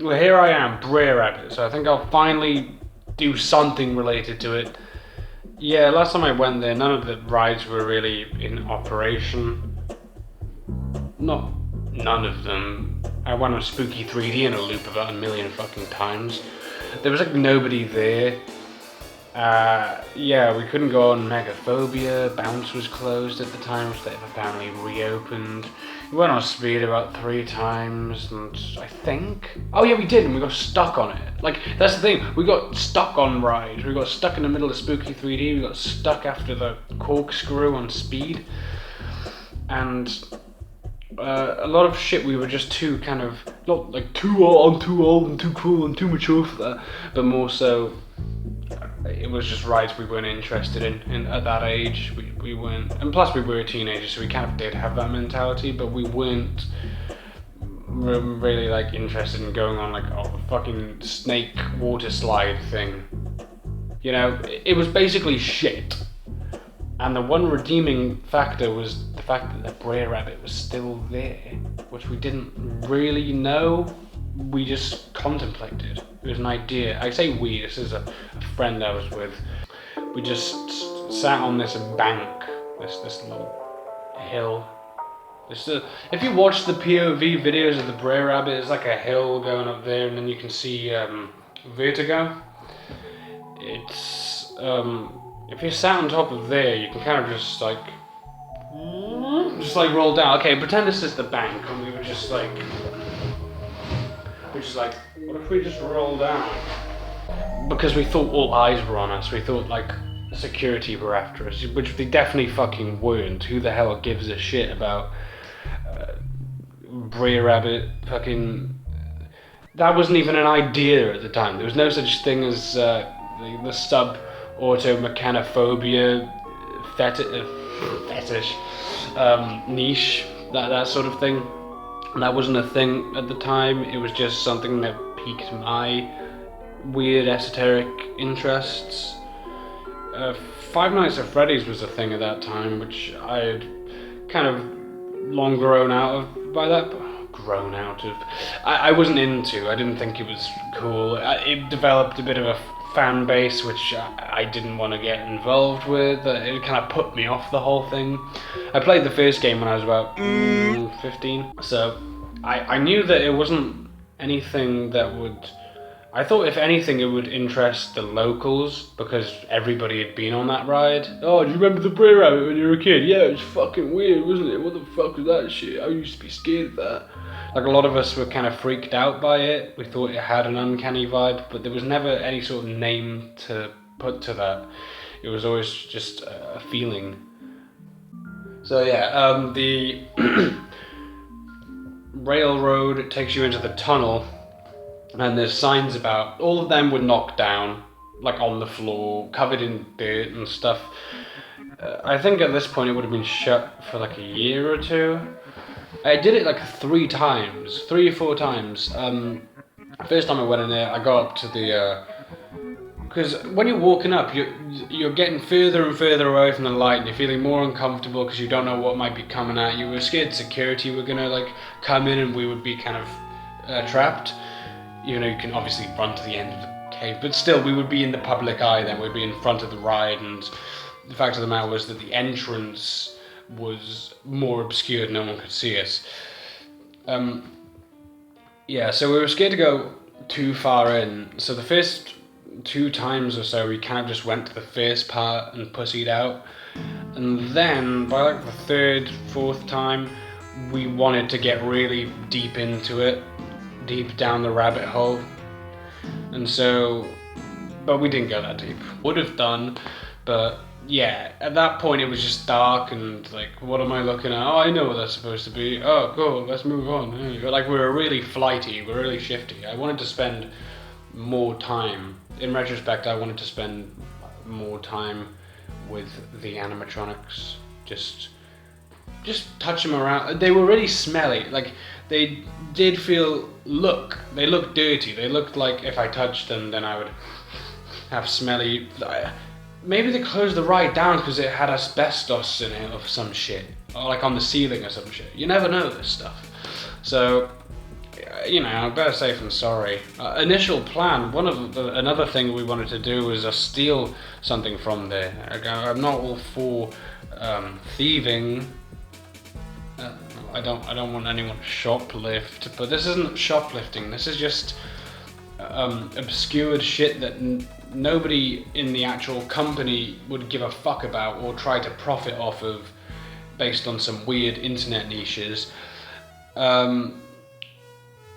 Well, here I am, brer at it, so I think I'll finally do something related to it. Yeah, last time I went there, none of the rides were really in operation. Not none of them. I went on Spooky 3D in a loop about a million fucking times. There was like nobody there. Yeah, we couldn't go on Megaphobia. Bounce was closed at the time, which they've apparently reopened. We went on Speed about 3 times, and I think... Oh yeah, we did, and we got stuck on it. Like, that's the thing, we got stuck on rides. We got stuck in the middle of Spooky 3D, we got stuck after the corkscrew on Speed. And a lot of shit we were just too kind of, not like too old and too cool and too mature for that, but more so it was just rides we weren't interested in at that age. We weren't, and plus we were teenagers, so we kind of did have that mentality, but we weren't really like interested in going on like a fucking snake water slide thing. You know, it was basically shit. And the one redeeming factor was the fact that the brer rabbit was still there, which we didn't really know. We just contemplated. It was an idea. I say we, this is a friend I was with. We just sat on this bank, this little hill. If you watch the POV videos of the brer rabbit, it's like a hill going up there, and then you can see Vertigo. It's if you're sat on top of there, you can kind of just like roll down. Okay, pretend this is the bank, and we were just like, what if we just roll down? Because we thought all eyes were on us. We thought like security were after us, which they definitely fucking weren't. Who the hell gives a shit about brer rabbit? Fucking, that wasn't even an idea at the time. There was no such thing as the sub automechanophobia fetish niche, that sort of thing. That wasn't a thing at the time. It was just something that piqued my weird esoteric interests. Five Nights at Freddy's was a thing at that time, which I had kind of long grown out of by that. Grown out of. I wasn't into. I didn't think it was cool. It developed a bit of a fan base, which I didn't want to get involved with. It kind of put me off the whole thing. I played the first game when I was about 15, so I knew that it wasn't anything that would... I thought if anything it would interest the locals, because everybody had been on that ride. Oh, do you remember the brer rabbit when you were a kid? Yeah, it was fucking weird, wasn't it? What the fuck was that shit? I used to be scared of that. Like, a lot of us were kind of freaked out by it. We thought it had an uncanny vibe, but there was never any sort of name to put to that. It was always just a feeling. So yeah, the railroad takes you into the tunnel, and there's signs about, all of them were knocked down, like on the floor, covered in dirt and stuff. I think at this point it would have been shut for like a year or two. I did it like 3 or 4 times. First time I went in there, I got up to the, because when you're walking up, you're getting further and further away from the light, and you're feeling more uncomfortable because you don't know what might be coming at you. We're scared security were gonna like come in and we would be kind of trapped. You know, you can obviously run to the end of the cave, but still we would be in the public eye then. We'd be in front of the ride, and the fact of the matter was that the entrance was more obscured, no one could see us. Yeah, so we were scared to go too far in, so the first 2 times or so we kind of just went to the first part and pussied out, and then by like the 3rd, 4th time we wanted to get really deep into it, deep down the rabbit hole, and so, but we didn't go that deep. Would have done, but yeah, at that point it was just dark and like, what am I looking at? Oh, I know what that's supposed to be. Oh, cool, let's move on. Like, we were really flighty, we were really shifty. I wanted to spend more time. In retrospect, I wanted to spend more time with the animatronics. Just touch them around. They were really smelly. Like, they did they looked dirty. They looked like if I touched them, then I would have smelly... Maybe they closed the ride down because it had asbestos in it or some shit. Or like on the ceiling or some shit. You never know this stuff. So, you know, better safe than sorry. Initial plan, another thing we wanted to do was steal something from there. I'm not all for thieving. I don't want anyone to shoplift, but this isn't shoplifting. This is just obscured shit that nobody in the actual company would give a fuck about or try to profit off of, based on some weird internet niches.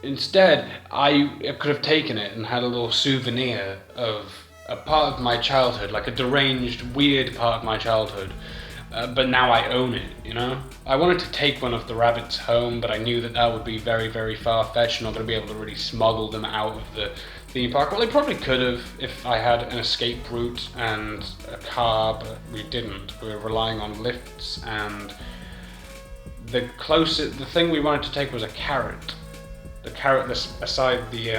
Instead, I could have taken it and had a little souvenir of a part of my childhood, like a deranged, weird part of my childhood. But now I own it, you know? I wanted to take one of the rabbits home, but I knew that would be very, very far-fetched. I'm not going to be able to really smuggle them out of the theme park. Well, I probably could have if I had an escape route and a car, but we didn't. We were relying on lifts, and the thing we wanted to take was a carrot. The carrot that's beside the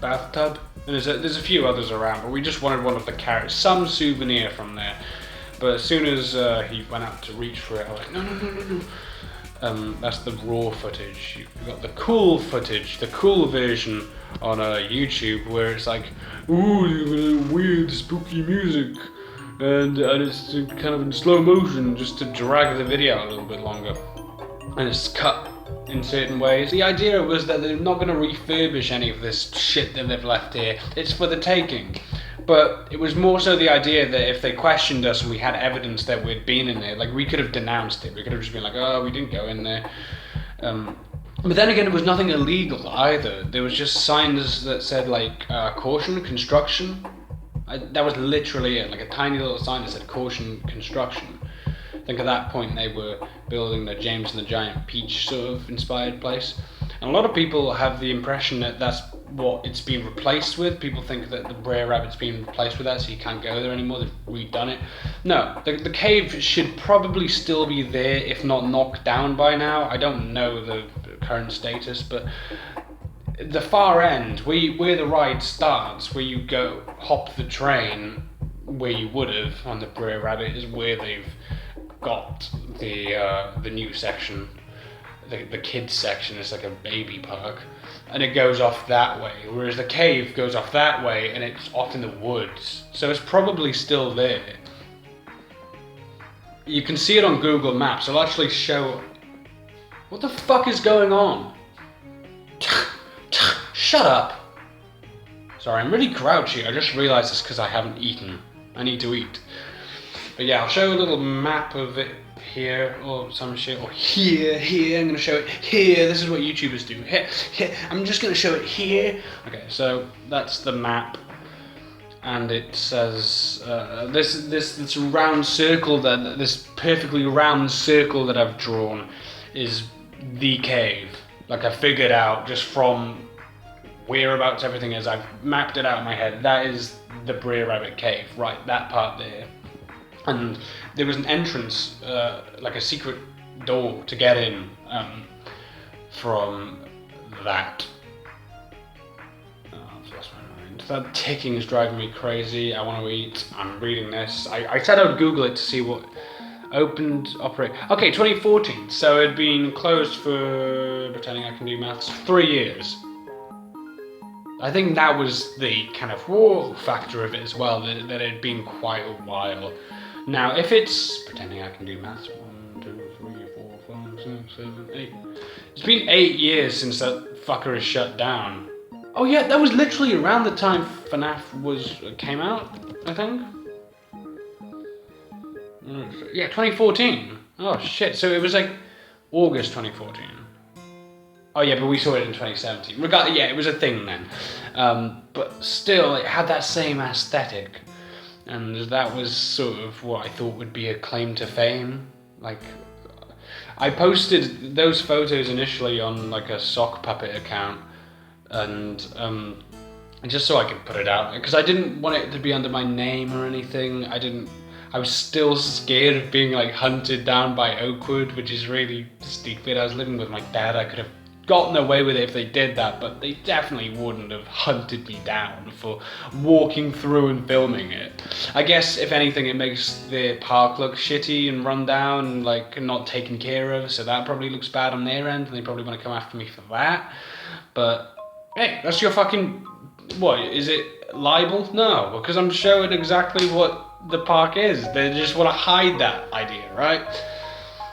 bathtub. And there's a few others around, but we just wanted one of the carrots, some souvenir from there. But as soon as he went out to reach for it, I was like, no. That's the raw footage. You've got the cool footage, the cool version on YouTube, where it's like, ooh, weird, spooky music, and it's kind of in slow motion, just to drag the video out a little bit longer. And it's cut in certain ways. The idea was that they're not going to refurbish any of this shit that they've left here. It's for the taking. But it was more so the idea that if they questioned us and we had evidence that we'd been in there, like, we could have denounced it. We could have just been like, oh, we didn't go in there. But then again, it was nothing illegal either. There was just signs that said, like, caution, construction. That was literally it, like a tiny little sign that said caution, construction. I think at that point they were building the James and the Giant Peach sort of inspired place. And a lot of people have the impression that that's what it's been replaced with. People think that the Brer Rabbit's been replaced with that, so you can't go there anymore. They've redone it. No, the cave should probably still be there, if not knocked down by now. I don't know the current status, but the far end, where the ride starts, where you go hop the train, where you would have on the Brer Rabbit, is where they've got the new section. The kids section is like a baby park, and it goes off that way, whereas the cave goes off that way and it's off in the woods, so it's probably still there. You can see it on Google Maps. I'll actually show. What the fuck is going on? Shut up. Sorry, I'm really grouchy. I just realized this because I haven't eaten. I need to eat. But yeah, I'll show a little map of it here, or some shit, or here, I'm gonna show it here. This is what YouTubers do. Here, I'm just gonna show it here. Okay, so that's the map, and it says this round circle, this perfectly round circle that I've drawn is the cave. Like, I figured out just from whereabouts everything is, I've mapped it out in my head. That is the Brer Rabbit cave, right, that part there. And there was an entrance, like a secret door to get in from that. Oh, I've lost my mind. That ticking is driving me crazy. I want to eat. I'm reading this. I said I would Google it to see what operate. Okay, 2014. So it had been closed for, pretending I can do maths, 3 years. I think that was the kind of whoa factor of it as well, that it had been quite a while. Now, if it's, pretending I can do maths, 1, 2, 3, 4, 5, 6, 7, 8. It's been 8 years since that fucker is shut down. Oh yeah, that was literally around the time FNAF came out, I think. Yeah, 2014. Oh shit, so it was like August 2014. Oh yeah, but we saw it in 2017. Yeah, it was a thing then. But still, it had that same aesthetic. And that was sort of what I thought would be a claim to fame. Like, I posted those photos initially on like a sock puppet account, and just so I could put it out, because I didn't want it to be under my name or anything. I was still scared of being like hunted down by Oakwood, which is really stupid. I was living with my dad. I could have gotten away with it if they did that, but they definitely wouldn't have hunted me down for walking through and filming it. I guess if anything, it makes the park look shitty and run down and like not taken care of, so that probably looks bad on their end, and they probably want to come after me for that. But hey, that's your fucking, what, is it libel? No, because I'm showing exactly what the park is. They just want to hide that idea, right?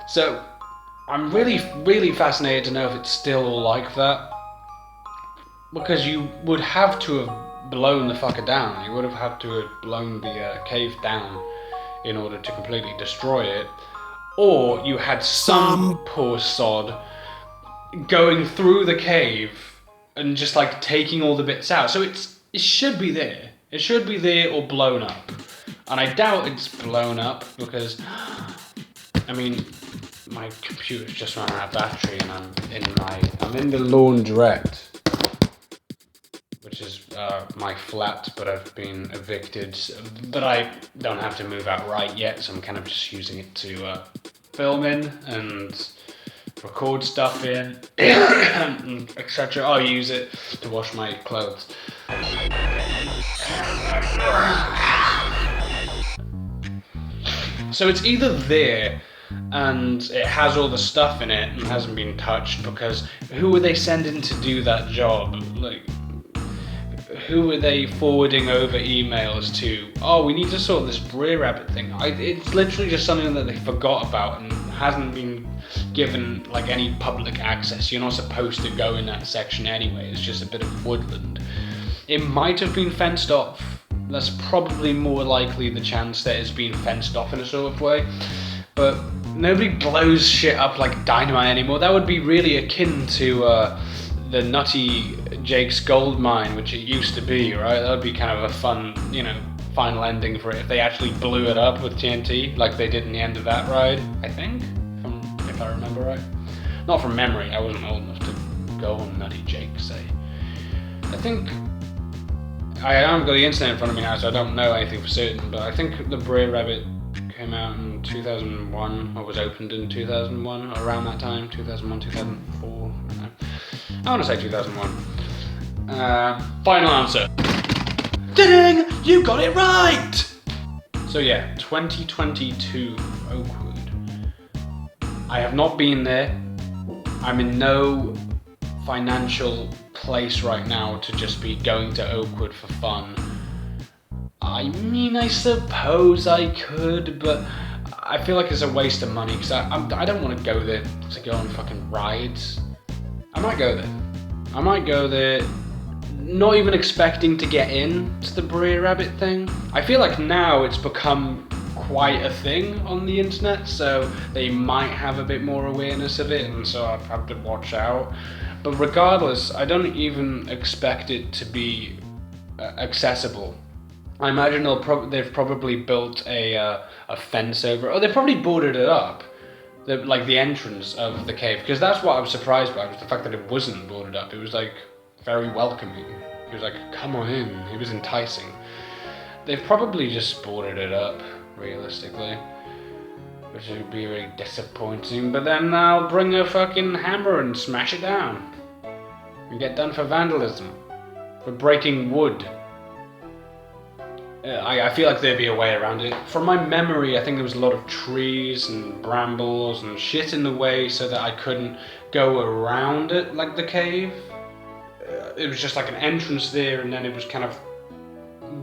So I'm really fascinated to know if it's still like that, because you would have to have blown the fucker down. You would have had to have blown the cave down in order to completely destroy it, or you had some poor sod going through the cave and just like taking all the bits out. So it should be there. It should be there or blown up. And I doubt it's blown up because, I mean, my computer's just run out of battery and I'm in the laundrette, which is my flat, but I've been evicted. But I don't have to move out right yet, so I'm kind of just using it to film in and record stuff in, etc. I'll use it to wash my clothes. So it's either there and it has all the stuff in it and hasn't been touched, because who are they sending to do that job? Like, who are they forwarding over emails to? Oh, we need to sort this brer rabbit thing. It's literally just something that they forgot about and hasn't been given like any public access. You're not supposed to go in that section anyway. It's just a bit of woodland. It might have been fenced off. That's probably more likely the chance that it's been fenced off in a sort of way. But nobody blows shit up like dynamite anymore. That would be really akin to the Nutty Jake's gold mine, which it used to be, right? That would be kind of a fun, final ending for it if they actually blew it up with TNT, like they did in the end of that ride, I think, if I remember right. Not from memory, I wasn't old enough to go on Nutty Jake, say. I think, I haven't got the internet in front of me now, so I don't know anything for certain, but I think the Brer Rabbit came out in 2001, or was opened in 2001, around that time, 2001, 2004, I want to say 2001. Final answer. Ding! You got it right! So yeah, 2022 Oakwood. I have not been there. I'm in no financial place right now to just be going to Oakwood for fun. I mean, I suppose I could, but I feel like it's a waste of money because I don't want to go there to go on fucking rides. I might go there, not even expecting to get in to the brer rabbit thing. I feel like now it's become quite a thing on the internet, so they might have a bit more awareness of it, and so I've had to watch out. But regardless, I don't even expect it to be accessible. I imagine they've probably built a fence over it, or they probably boarded it up. The entrance of the cave, because that's what I was surprised by, was the fact that it wasn't boarded up. It was like very welcoming. He was like, come on in. It was enticing. They've probably just boarded it up, realistically, which would be very disappointing. But then I'll bring a fucking hammer and smash it down and get done for vandalism, for breaking wood. I feel like there'd be a way around it. From my memory, I think there was a lot of trees and brambles and shit in the way so that I couldn't go around it like the cave. It was just like an entrance there, and then it was kind of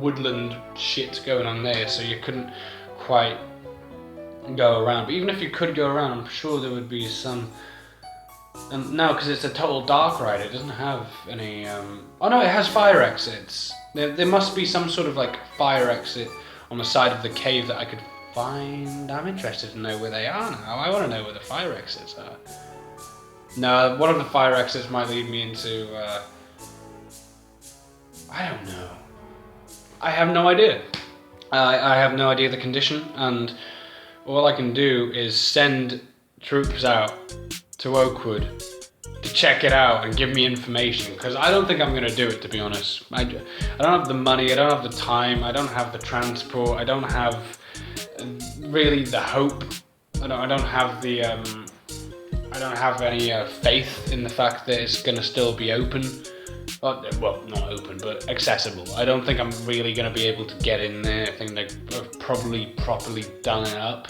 woodland shit going on there, so you couldn't quite go around. But even if you could go around, I'm sure there would be some... And no, because it's a total dark ride, it doesn't have any... Oh no, it has fire exits. There must be some sort of like fire exit on the side of the cave that I could find. I'm interested to know where they are now. I want to know where the fire exits are. No, one of the fire exits might lead me into... I don't know. I have no idea. I have no idea the condition, and all I can do is send troops out to Oakwood to check it out and give me information, because I don't think I'm going to do it, to be honest. I don't have the money, I don't have the time, I don't have the transport, I don't have really the hope, I don't have the I don't have any faith in the fact that it's going to still be open. Well, not open, but accessible. I don't think I'm really going to be able to get in there. I think they've probably properly done it up.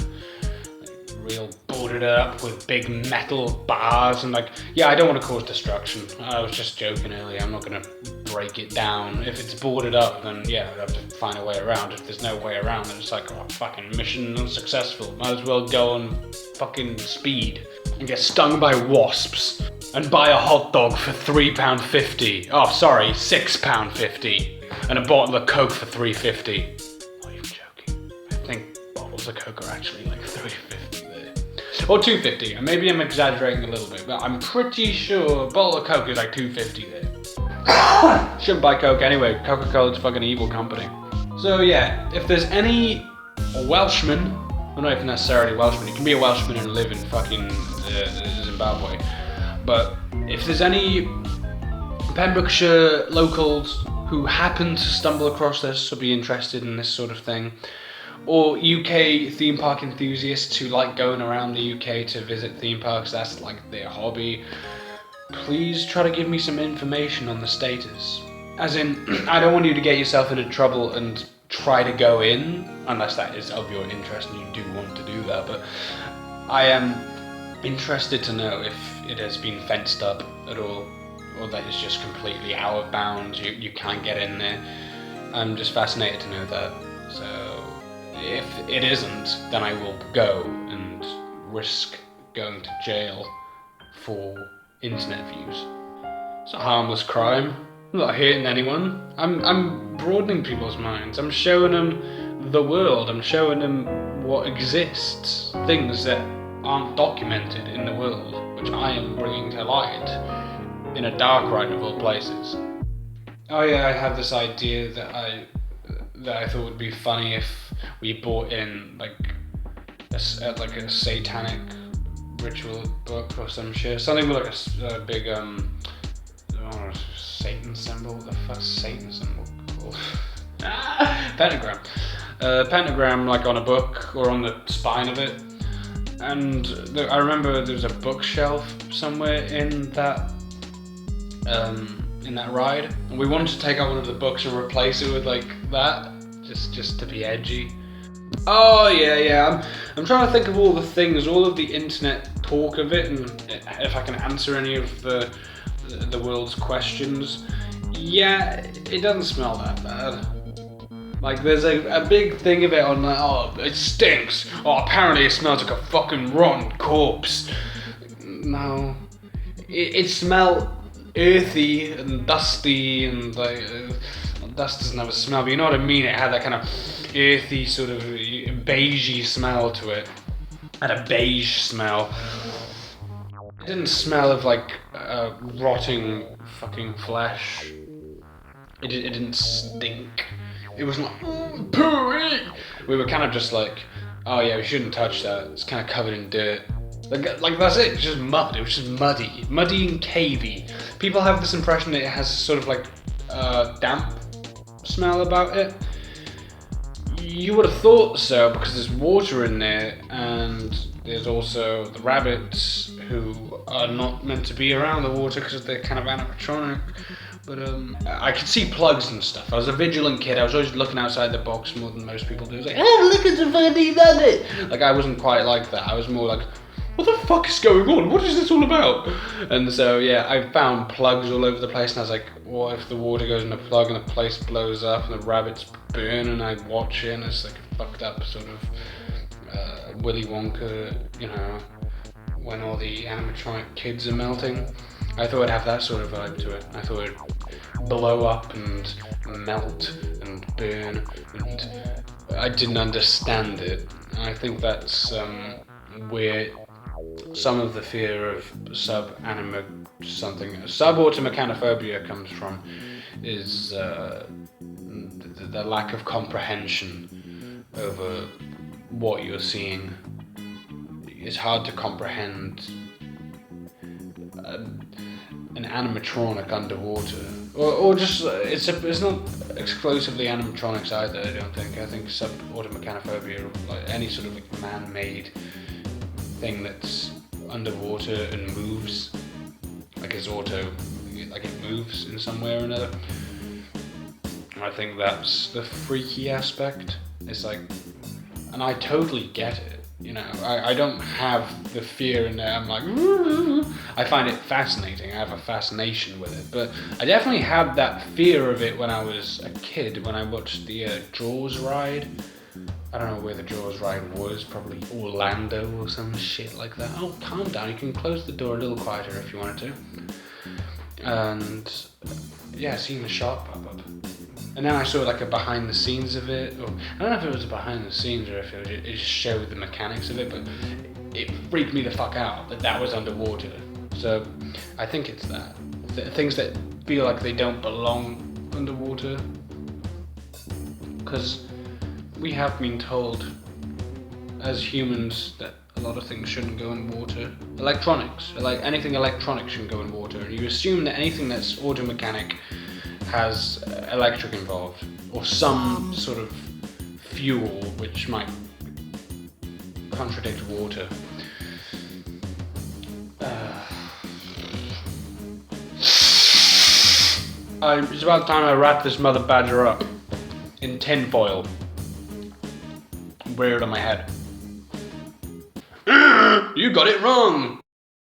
Like, real boarded it up with big metal bars and like, yeah, I don't want to cause destruction. I was just joking earlier. I'm not going to break it down. If it's boarded up, then yeah, I'd have to find a way around. If there's no way around, then it's like, oh, fucking mission unsuccessful. Might as well go on fucking speed and get stung by wasps and buy a hot dog for £3.50. Oh, sorry, £6.50. And a bottle of Coke for £3.50. Not even joking. I think bottles of Coke are actually like £3.50 there. Or £2.50, and maybe I'm exaggerating a little bit, but I'm pretty sure a bottle of Coke is like £2.50 there. Shouldn't buy Coke anyway, Coca-Cola's a fucking evil company. So yeah, if there's any Welshman, well not even necessarily Welshman, you can be a Welshman and live in fucking Zimbabwe, but if there's any Pembrokeshire locals who happen to stumble across this or be interested in this sort of thing, or UK theme park enthusiasts who like going around the UK to visit theme parks, that's like their hobby, please try to give me some information on the status. As in, I don't want you to get yourself into trouble and try to go in, unless that is of your interest and you do want to do that, but I am interested to know if it has been fenced up at all, or that it's just completely out of bounds, you can't get in there. I'm just fascinated to know that. So if it isn't, then I will go and risk going to jail for internet views. It's a harmless crime. I'm not hurting anyone. I'm broadening people's minds. I'm showing them the world. I'm showing them what exists. Things that aren't documented in the world, which I am bringing to light in a dark ride of all places. Oh yeah, I have this idea that I thought would be funny if we bought in like a satanic ritual book or some shit, something with like a big Satan symbol. What the fuck's Satan symbol called? Pentagram. Pentagram, like on a book or on the spine of it. And I remember there was a bookshelf somewhere in that ride, and we wanted to take out one of the books and replace it with like that, just to be edgy. Oh yeah. I'm trying to think of all the things, all of the internet talk of it, and if I can answer any of the world's questions. Yeah, it doesn't smell that bad. Like there's a big thing of it on like, oh, it stinks. Oh, apparently it smells like a fucking rotten corpse. No, it smelled earthy and dusty, and like dust doesn't have a smell, but you know what I mean. It had that kind of earthy sort of beigey smell to it. It had a beige smell. It didn't smell of like rotting fucking flesh. It didn't stink. It was like, pooey. We were kind of just like, oh yeah, we shouldn't touch that. It's kind of covered in dirt. Like that's it. It's just mud. It was just muddy and cavey. People have this impression that it has sort of like damp smell about it. You would have thought so because there's water in there, and there's also the rabbits who are not meant to be around the water because they're kind of animatronic. But I could see plugs and stuff. I was a vigilant kid. I was always looking outside the box more than most people do. I was like, oh, look at the funny rabbit. Like I wasn't quite like that. I was more like, what the fuck is going on? What is this all about? And so yeah, I found plugs all over the place, and I was like, what if the water goes in the plug and the place blows up and the rabbits burn, and I watch it and it's like a fucked up sort of Willy Wonka, you know, when all the animatronic kids are melting. I thought it'd have that sort of vibe to it. I thought it'd blow up and melt and burn, and I didn't understand it. And I think that's where some of the fear of subortomechanophobia comes from, is the lack of comprehension over what you're seeing. It's hard to comprehend an animatronic underwater, or just it's not exclusively animatronics either. I don't think. I think subortomechanophobia, or like any sort of like man-made thing that's underwater and moves, like it's like it moves in some way or another. I think that's the freaky aspect. It's like, and I totally get it. You know, I don't have the fear in there. I'm like, I find it fascinating. I have a fascination with it. But I definitely had that fear of it when I was a kid, when I watched the Jaws ride. I don't know where the Jaws ride was, probably Orlando or some shit like that. Oh, calm down, you can close the door a little quieter if you wanted to. And yeah, seeing the shark pop up. And then I saw like a behind the scenes of it, or I don't know if it was a behind the scenes or if it just showed the mechanics of it, but it freaked me the fuck out that was underwater. So I think it's that. Things that feel like they don't belong underwater. Because we have been told as humans that a lot of things shouldn't go in water. Electronics, like anything electronic shouldn't go in water. And you assume that anything that's auto mechanic has electric involved, or some sort of fuel which might contradict water. It's about time I wrap this mother badger up in tin foil. Wear it on my head. You got it wrong!